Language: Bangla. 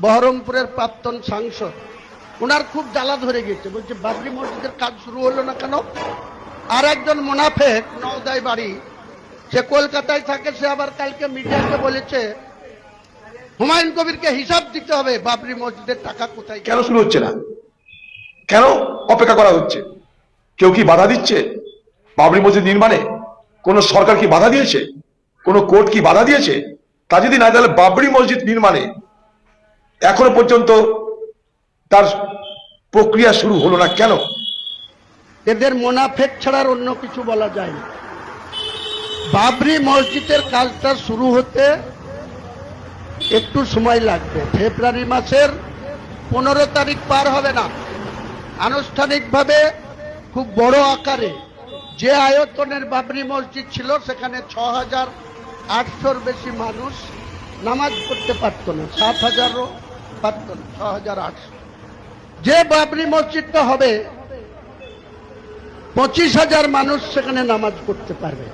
বহরমপুরের প্রাক্তন সাংসদ, ওনার খুব জ্বালা ধরে গেছে, বলছে বাবরি মসজিদের কাজ শুরু হলো না কেন। আর একজন মুনাফেক নওদায় বাড়ি, সে কলকাতায় থাকে, সে আবার কালকে মিডিয়াকে বলেছে হুমায়ুন কবিরকে হিসাব দিতে হবে বাবরি মসজিদের টাকা কোথায়। কেন শুরু হচ্ছে না? কেন অপেক্ষা করা হচ্ছে? কেউ কি বাধা দিচ্ছে বাবরি মসজিদ নির্মাণে? কোন সরকার কি বাধা দিয়েছে? কোন কোর্ট কি বাধা দিয়েছে? তা যদি না, তাহলে বাবরি মসজিদ নির্মাণে এখনো পর্যন্ত তার প্রক্রিয়া শুরু হলো না কেন? এদের মুনাফেক ছাড়ার অন্য কিছু বলা যায় না। বাবরি মসজিদের কাজটা শুরু হতে একটু সময় লাগবে। ফেব্রুয়ারি মাসের 15 তারিখ পার হবে না। আনুষ্ঠানিকভাবে খুব বড় আকারে যে আয়তনের বাবরি মসজিদ ছিল, সেখানে 6,800-র বেশি মানুষ নামাজ পড়তে পারত না, 7,000-ও পারত না, 6,800। যে বাবরি মসজিদটা হবে 25,000 মানুষ সেখানে নামাজ পড়তে পারবে।